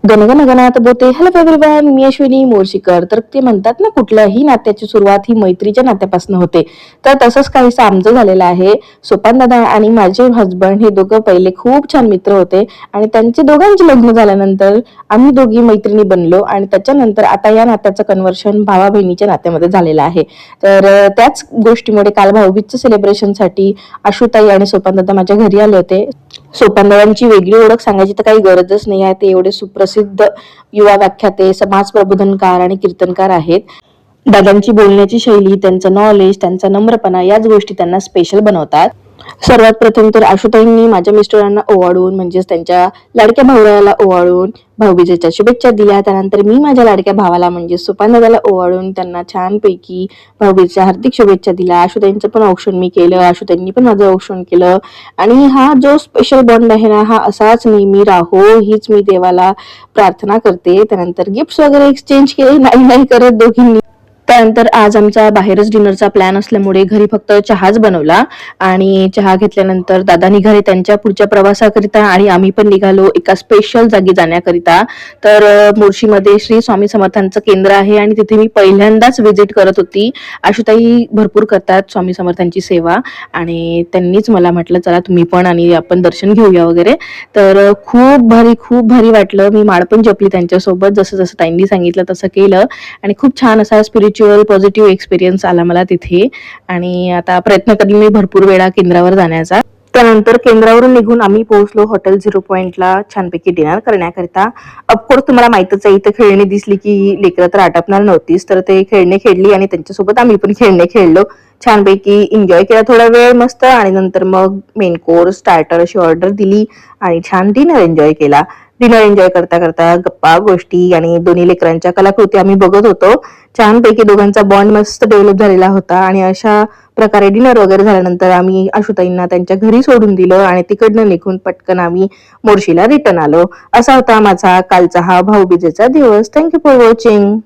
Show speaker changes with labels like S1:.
S1: गणगणगणात बोलते. Hello everyone, मी अश्विनी मोर्शीकर. तर ते म्हणतात ना, कुठल्याही नात्याची सुरुवात ही मैत्रीच्या नात्यापासून होते. तर तसंच काहीसं आमचं झालेलं आहे. सोपान दादा आणि माझे हसबंड हे दोघं पहिले खूप छान मित्र होते आणि त्यांचे दोघांचे लग्न झाल्यानंतर आम्ही दोघी मैत्रिणी बनलो आणि त्याच्यानंतर आता या नात्याचं कन्व्हर्शन भावा बहिणीच्या नात्यामध्ये झालेलं आहे. तर त्याच गोष्टीमुळे काल भाऊबीजच्या सेलिब्रेशनसाठी आशुताई आणि सोपान दादा माझ्या घरी आले होते. सोपानदादांची वेगळी ओळख सांगायची तर काही गरजच नाही आहे. ते एवढे सुप्रसिद्ध युवा व्याख्याते, समाज प्रबोधनकार आणि कीर्तनकार आहेत. दादांची बोलण्याची शैली, त्यांचं नॉलेज, त्यांचा नम्रपणा याच गोष्टी त्यांना स्पेशल बनवतात. सर्वात प्रथम तर आशुताईंनी माझ्या मिस्टरांना ओवाळून म्हणजेच त्यांच्या लाडक्या भावरायाला ओवाळून भाऊबीजेच्या शुभेच्छा दिल्या. त्यानंतर मी माझ्या लाडक्या भावाला म्हणजे सोपान दादाला ओवाळून त्यांना छानपैकी भाऊबीजेच्या हार्दिक शुभेच्छा दिल्या. आशुताईंचं पण औक्षण मी केलं, आशुताईंनी पण माझं औक्षण केलं आणि हा जो स्पेशल बॉन्ड आहे ना, हा असाच नेहमी राहो हीच मी देवाला प्रार्थना करते. त्यानंतर गिफ्ट्स वगैरे एक्सचेंज केले नाही करत दोघींनी. त्यानंतर आज आमचा बाहेरच डिनरचा प्लॅन असल्यामुळे घरी फक्त चहाच बनवला आणि चहा घेतल्यानंतर दादा निघाले त्यांच्या पुढच्या प्रवासाकरिता आणि आम्ही पण निघालो एका स्पेशल जागी जाण्याकरिता. तर मुळशीमध्ये श्री स्वामी समर्थांचं केंद्र आहे आणि तिथे मी पहिल्यांदाच व्हिजिट करत होती. आशुताई भरपूर करतात स्वामी समर्थांची सेवा आणि त्यांनीच मला म्हटलं चला तुम्ही पण आणि आपण दर्शन घेऊया वगैरे. तर खूप भारी वाटलं. मी माळ पण जपली त्यांच्यासोबत, जसं जसं ताईंनी सांगितलं तसं केलं आणि खूप छान असा स्पिरिच्युअल पॉझिटिव्ह एक्सपिरियन्स आला मला तिथे. आणि आता प्रयत्न करेन मी भरपूर वेळा केंद्रावर जाण्याचा. त्यानंतर केंद्रावरून निघून आम्ही पोहोचलो हॉटेल 0 पॉइंटला छानपैकी डिनर करण्याकरिता. ऑफकोर्स तुम्हाला माहितच आहे, इथं खेळणी दिसली की लेकरं तर आटपणार नव्हतीच, तर ते खेळणे खेळली आणि त्यांच्यासोबत आम्ही पण खेळणे खेळलो. छानपैकी एन्जॉय केला थोडा वेळ मस्त आणि नंतर मग मेन कोर्स स्टार्टर अशी ऑर्डर दिली आणि छान डिनर एन्जॉय केला. डिनर एन्जॉय करता करता गप्पा गोष्टी आणि दोन्ही लेकरांच्या कलाकृती आम्ही बघत होतो. छानपैकी दोघांचा बॉन्ड मस्त डेव्हलप झालेला होता आणि अशा प्रकारे डिनर वगैरे झाल्यानंतर आम्ही आशुताईंना त्यांच्या घरी सोडून दिलं आणि तिकडनं निघून पटकन आम्ही मोर्शीला रिटर्न आलो. असा होता माझा कालचा हा भाऊबीजेचा दिवस. Thank you for watching.